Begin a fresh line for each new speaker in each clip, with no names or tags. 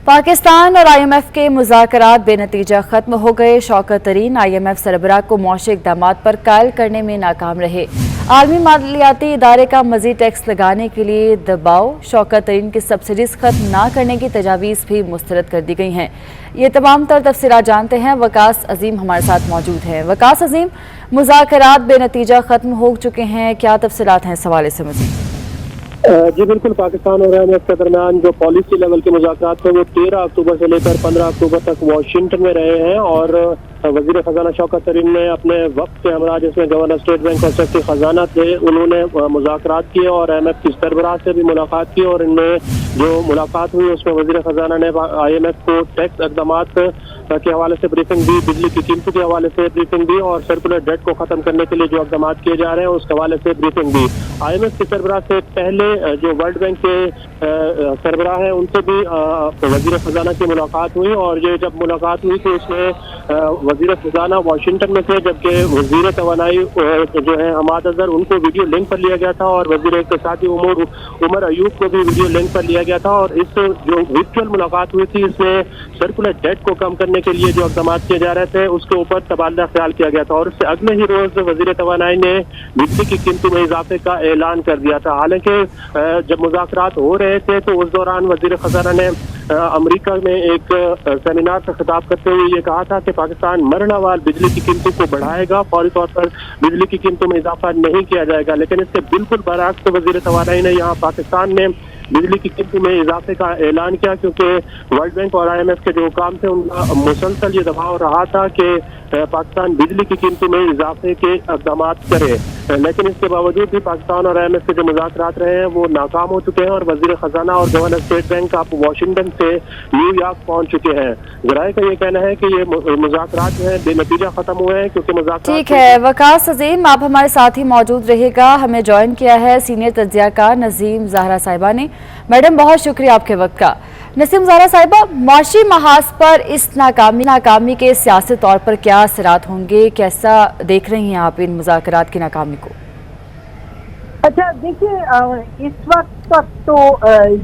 पाकिस्तान और IMF के मुज़ाकरात बेनतीजा खत्म हो गए। शौकत तरीन IMF सरबराह को मौशी इक़दामात पर कायल करने में नाकाम रहे। आलमी मालियाती इदारे का मज़ीद टैक्स लगाने के लिए दबाव, शौकत तरीन की सब्सिडीज़ खत्म ना करने की तजावीज़ भी मुस्तरद कर दी गई हैं। ये तमाम तर तफसीलात जानते हैं। वकास अजीम हमारे साथ मौजूद हैं। वकास अजीम, मुज़ाकरात बेनतीजा खत्म हो चुके हैं, क्या तफसीलात हैं इस हवाले से मज़ीद?
जी बिल्कुल, पाकिस्तान और IMF के दरमियान जो पॉलिसी लेवल के मुज़ाकरात थे वो 13 अक्टूबर से लेकर 15 अक्टूबर तक वाशिंगटन में रहे हैं और वज़ीर ख़ज़ाना शौकत तरीन ने अपने वक्त के हमरा जिसमें गवर्नर स्टेट बैंक और सेक्रेटरी ख़ज़ाना थे, उन्होंने मुज़ाकरात किए और IMF की सरबराह से भी मुलाकात की और इनमें जो मुलाकात हुई उसमें वज़ीर ख़ज़ाना ने IMF को टैक्स इक़दामात के हवाले से ब्रीफिंग दी, बिजली की कीमतों के हवाले से ब्रीफिंग दी और सर्कुलर डेट को ख़त्म करने के लिए जो इक़दामात किए जा रहे हैं उसके हवाले से ब्रीफिंग दी। IMF की सरबराह से पहले जो वर्ल्ड बैंक के सरबराह हैं उनसे भी वज़ीर ख़ज़ाना की मुलाकात हुई और ये जब मुलाकात हुई तो उसमें वज़ीर ख़ज़ाना वाशिंगटन में थे, जबकि वज़ीर तवानाई जो है हमाद अज़हर उनको वीडियो लिंक पर लिया गया था और वज़ीर इक़्तिसादी उमर अयूब को भी वीडियो लिंक पर लिया गया था और इस जो वर्चुअल मुलाकात हुई थी इसमें सर्कुलर डेट को कम करने के लिए जो इक़दाम किए जा रहे थे उसके ऊपर तबादला ख्याल किया गया था और उससे अगले ही रोज़ वज़ीर तवानाई ने बिजली की कीमतों में इजाफे का ऐलान कर दिया था। हालांकि जब मुज़ाकरात हो रहे थे तो उस दौरान वज़ीर ख़ज़ाना ने अमेरिका में एक सेमिनार से खिताब करते हुए ये कहा था कि पाकिस्तान मरनावार बिजली की कीमतों को बढ़ाएगा, फौरी तौर पर बिजली की कीमतों में इजाफा नहीं किया जाएगा। लेकिन इसके बिल्कुल बरअक्स वज़ीर तवानाई ने यहाँ पाकिस्तान में बिजली की कीमतों में इजाफे का ऐलान किया, क्योंकि वर्ल्ड बैंक और IMF के जो हुकाम थे उनका मुसलसल ये दबाव रहा था कि पाकिस्तान बिजली की कीमतों में इजाफे के इक़दाम करे। लेकिन इसके बावजूद भी पाकिस्तान और IMF के जो मुज़ाकरात रहे हैं वो नाकाम हो चुके हैं और वज़ीर ख़ज़ाना और गवर्नर स्टेट बैंक आप वाशिंगटन से न्यूयॉर्क पहुंच चुके हैं। ज़राए का ये कहना है कि ये मुज़ाकरात जो है बेनतीजा ख़त्म हुए हैं, क्योंकि मुज़ाकरात। ठीक
है वकास अजीम, आप हमारे साथ ही मौजूद रहिएगा। हमें ज्वाइन किया है सीनियर तज्ज़ियाकार नसीम ज़हरा साहिबा ने। मैडम बहुत शुक्रिया आपके वक्त का। नसीम ज़हरा साहिबा, माशी महाज पर इस नाकामी के सियासी तौर पर क्या असरात होंगे, कैसा देख रही हैं आप इन मुज़ाकरात की नाकामी को?
अच्छा देखिए, इस वक्त तक तो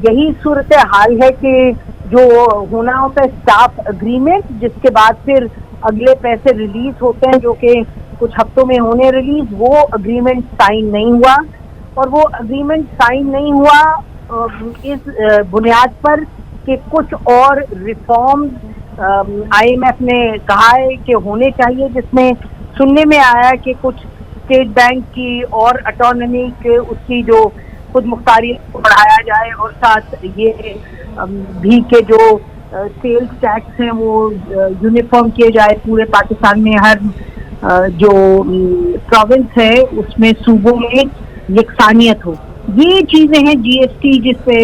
यही सूरत हाल है कि जो होना होता है स्टाफ अग्रीमेंट, जिसके बाद फिर अगले पैसे रिलीज होते हैं जो कि कुछ हफ्तों में होने रिलीज, वो अग्रीमेंट साइन नहीं हुआ और वो अग्रीमेंट साइन नहीं हुआ इस बुनियाद पर कि कुछ और रिफॉर्म्स IMF ने कहा है कि होने चाहिए, जिसमें सुनने में आया है कि कुछ स्टेट बैंक की और ऑटोनॉमी के उसकी जो खुद मुख्तारी बढ़ाया जाए और साथ ये भी के जो सेल्स टैक्स हैं वो यूनिफॉर्म किए जाए पूरे पाकिस्तान में, हर जो प्रोविंस है उसमें सूबों में यकसानियत हो। ये चीजें हैं GST जिस पे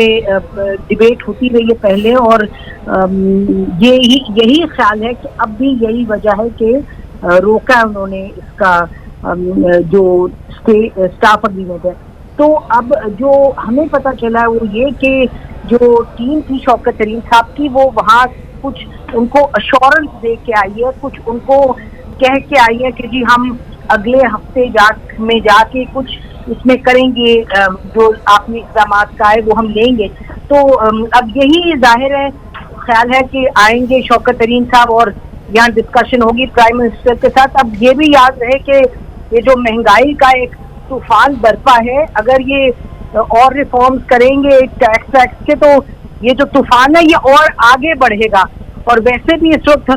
डिबेट होती रही है पहले और यही ख्याल है कि अब भी यही वजह है कि रोका उन्होंने इसका जो स्टाफ अग्रीमेंट है। तो अब जो हमें पता चला है वो ये कि जो टीम थी शौकत तरीन साहब की वो वहाँ कुछ उनको अश्योरेंस दे के आई है, कुछ उनको कह के आई है कि जी हम अगले हफ्ते में जाके कुछ इसमें करेंगे, जो आपने इक़दाम का है वो हम लेंगे। तो अब यही जाहिर है, ख्याल है कि आएंगे शौकत तरीन साहब और यहाँ डिस्कशन होगी प्राइम मिनिस्टर के साथ। अब ये भी याद रहे कि ये जो महंगाई का एक तूफान बरपा है, अगर ये और रिफॉर्म्स करेंगे टैक्स के तो ये जो तूफान है ये और आगे बढ़ेगा और वैसे भी इस वक्त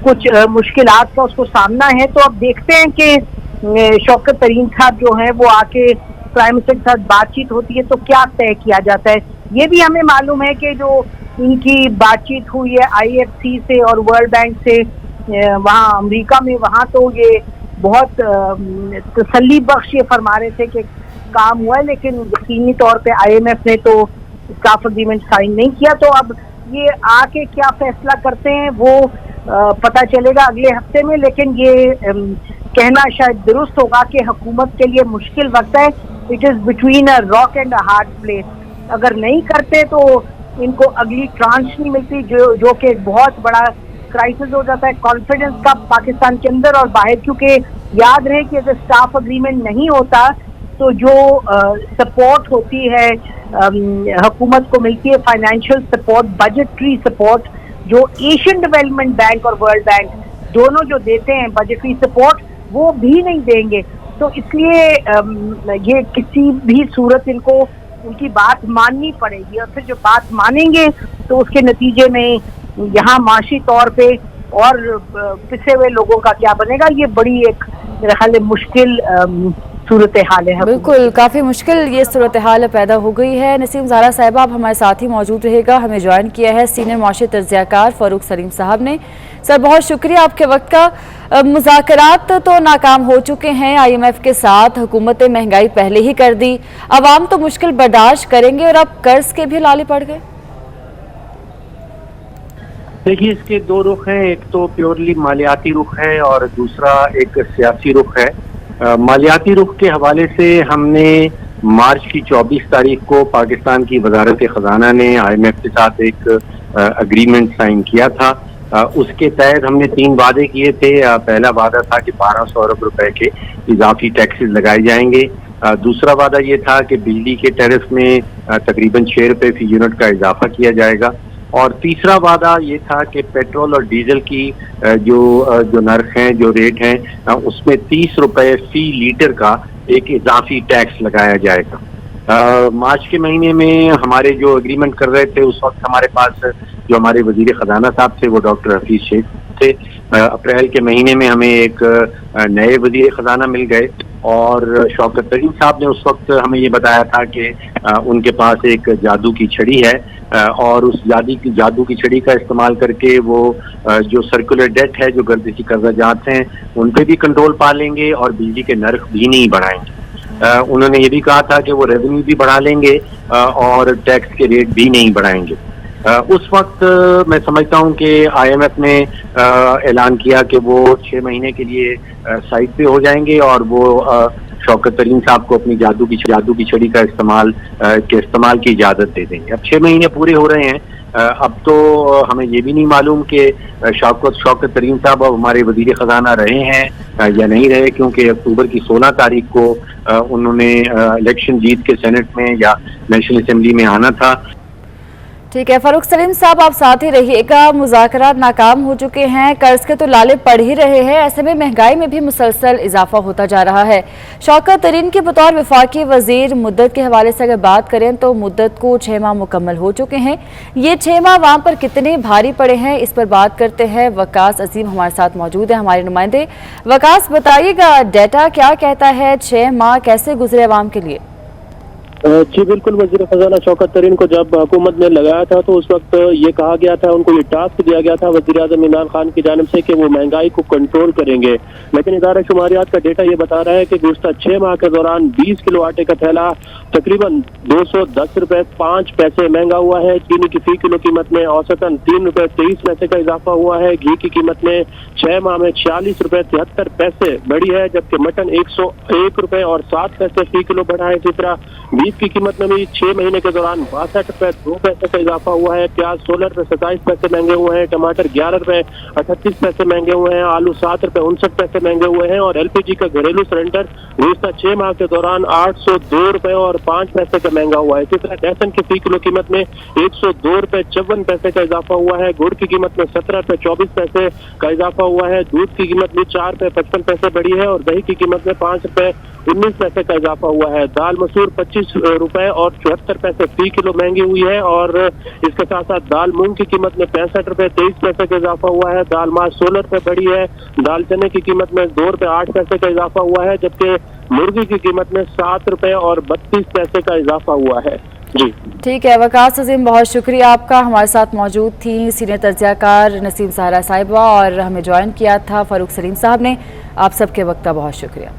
कुछ मुश्किलात का उसको सामना है। तो अब देखते हैं कि शौकत तरीन साहब जो है वो आके प्राइम मिनिस्टर के साथ बातचीत होती है तो क्या तय किया जाता है। ये भी हमें मालूम है कि जो इनकी बातचीत हुई है IFC से और वर्ल्ड बैंक से वहाँ अमेरिका में, वहाँ तो ये बहुत तसल्ली बख्श ये फरमा रहे थे कि काम हुआ है, लेकिन यकीनी तौर पे IMF ने तो स्टाफ अग्रीमेंट साइन नहीं किया। तो अब ये आके क्या फैसला करते हैं वो पता चलेगा अगले हफ्ते में, लेकिन ये कहना शायद दुरुस्त होगा कि हुकूमत के लिए मुश्किल वक्त है। It is between a rock and a hard place. अगर नहीं करते तो इनको अगली ट्रांच नहीं मिलती, जो कि एक बहुत बड़ा क्राइसिस हो जाता है कॉन्फिडेंस का पाकिस्तान के अंदर और बाहर। क्योंकि याद रहे कि अगर स्टाफ अग्रीमेंट नहीं होता तो जो सपोर्ट होती है हुकूमत को मिलती है फाइनेंशियल सपोर्ट, बजटरी सपोर्ट, जो एशियन डेवलपमेंट बैंक और वर्ल्ड बैंक दोनों जो देते हैं बजटरी सपोर्ट, वो भी नहीं देंगे। तो इसलिए ये किसी भी सूरत इनको उनकी बात माननी पड़ेगी, और फिर जो बात मानेंगे तो उसके नतीजे में यहाँ माशी तौर पे और पिसे हुए लोगों का क्या बनेगा, ये बड़ी एक मेरा ख्याल है मुश्किल सूरत हाल है।
बिल्कुल, काफ़ी मुश्किल ये सूरत हाल पैदा हो गई है। नसीम ज़हरा साहिबा आप हमारे साथ ही मौजूद रहेगा, हमें ज्वाइन किया है सीनियर मुआशी तज्ज़ियाकार फ़ारूक सलीम साहब ने। सर बहुत शुक्रिया आपके वक्त का। मुज़ाकरात तो नाकाम हो चुके हैं IMF के साथ, हुकूमत ने महंगाई पहले ही कर दी, अवाम तो मुश्किल बर्दाश्त करेंगे और अब कर्ज के भी लाले पड़ गए।
देखिए, इसके दो रुख हैं, एक तो प्योरली मालियाती रुख है और दूसरा एक सियासी रुख है। मालियाती रुख के हवाले से हमने मार्च की 24 तारीख को पाकिस्तान की वजारत खजाना ने IMF के साथ एक अग्रीमेंट साइन किया था। उसके तहत हमने 3 वादे किए थे। पहला वादा था कि 1200 अरब रुपए के इजाफी टैक्सेस लगाए जाएंगे। दूसरा वादा ये था कि बिजली के टैरिफ में तकरीबन 6 रुपए फी यूनिट का इजाफा किया जाएगा। और तीसरा वादा ये था कि पेट्रोल और डीजल की जो नर्ख हैं, जो रेट हैं, उसमें 30 रुपए फी लीटर का एक इजाफी टैक्स लगाया जाएगा। मार्च के महीने में हमारे जो एग्रीमेंट कर रहे थे, उस वक्त हमारे पास जो हमारे वजीर खजाना साहब थे वो डॉक्टर हफीज शेख थे। अप्रैल के महीने में हमें एक नए वजीर खजाना मिल गए और शौकत तरीन साहब ने उस वक्त हमें ये बताया था कि उनके पास एक जादू की छड़ी है और उस जादू की छड़ी का इस्तेमाल करके वो जो सर्कुलर डेट है, जो गर्दिशी कर्जा जात हैं, उन पे भी कंट्रोल पा लेंगे और बिजली के नर्ख भी नहीं बढ़ाएंगे। उन्होंने ये भी कहा था कि वो रेवेन्यू भी बढ़ा लेंगे और टैक्स के रेट भी नहीं बढ़ाएंगे। उस वक्त मैं समझता हूं कि IMF ने ऐलान किया कि वो 6 महीने के लिए साइट पे हो जाएंगे और वो शौकत तरीन साहब को अपनी जादू की छड़ी का इस्तेमाल की इजाज़त दे देंगे। अब 6 महीने पूरे हो रहे हैं। अब तो हमें ये भी नहीं मालूम कि शौकत तरीन साहब अब हमारे वजीर खजाना रहे हैं या नहीं रहे, क्योंकि अक्टूबर की 16 तारीख को उन्होंने इलेक्शन जीत के सेनेट में या नेशनल असेंबली में आना था।
ठीक है फ़ारूक सलीम साहब, आप साथ ही रहिएगा। मुज़ाकरात नाकाम हो चुके हैं, कर्ज के तो लाले पड़ ही रहे हैं, ऐसे में महंगाई में भी मुसलसल इजाफा होता जा रहा है। शौकत तरीन के बतौर वफाकी वजीर मुद्दत के हवाले से अगर बात करें तो मुद्दत को 6 माह मुकम्मल हो चुके हैं। ये 6 माह वहाँ पर कितने भारी पड़े हैं, इस पर बात करते हैं। वकास अजीम हमारे साथ मौजूद है, हमारे नुमाइंदे। वकास बताइएगा, डेटा क्या कहता है, 6 माह कैसे गुजरे अवाम के लिए?
जी बिल्कुल, वजीर खजाना शौकत तरीन को जब हुकूमत ने लगाया था तो उस वक्त ये कहा गया था, उनको ये टास्क दिया गया था वजीर आज़म इमरान खान की जानिब से कि वो महंगाई को कंट्रोल करेंगे। लेकिन इदारा शुमारियात का डेटा ये बता रहा है कि गुज़श्ता 6 माह के दौरान 20 किलो आटे का थैला तकरीबन 210 रुपए 5 पैसे महंगा हुआ है। चीनी की फी किलो कीमत में औसतन 3 रुपए 23 पैसे का इजाफा हुआ है। घी की कीमत में 6 माह में 46 रुपए 73 पैसे बढ़ी है, जबकि मटन 101 रुपए और 7 पैसे फी किलो बढ़ा है। इसी तरह बीफ की कीमत में भी 6 महीने के दौरान 62 रुपए 2 पैसे का इजाफा हुआ है। प्याज 16 रुपए 27 पैसे महंगे हुए हैं। टमाटर 11 रुपए 38 पैसे महंगे हुए हैं। आलू 7 रुपए 59 पैसे महंगे हुए हैं। और LPG का घरेलू सिलेंडर गुज़श्ता 6 माह के दौरान 802 रुपए और 5 पैसे का महंगा हुआ है। इसी तरह लहसुन की फी किलो कीमत में 102 रुपए 54 पैसे का इजाफा हुआ है। गुड़ की कीमत में 17 रुपए 24 पैसे का इजाफा हुआ है। दूध की कीमत में 4 रुपए 55 पैसे बढ़ी है और दही की कीमत में 5 रुपए 19 पैसे का इजाफा हुआ है। दाल मसूर 25 रुपए और 74 पैसे फी किलो महंगी हुई है और इसके साथ साथ दाल मूंग की कीमत में 65 रुपए 23 पैसे का इजाफा हुआ है। दाल मास 16 रुपए बढ़ी है। दाल चने की कीमत में 2 रुपए 8 पैसे का इजाफा हुआ है, जबकि मुर्गी की कीमत में 7 रुपए और 32 पैसे का इजाफा हुआ है। जी
ठीक है वकास अजीम, बहुत शुक्रिया आपका। हमारे साथ मौजूद थी सीनियर तज्ज़ियाकार नसीम ज़हरा साहिबा और हमें ज्वाइन किया था फ़ारूक सलीम साहब ने। आप सबके वक्त का बहुत शुक्रिया।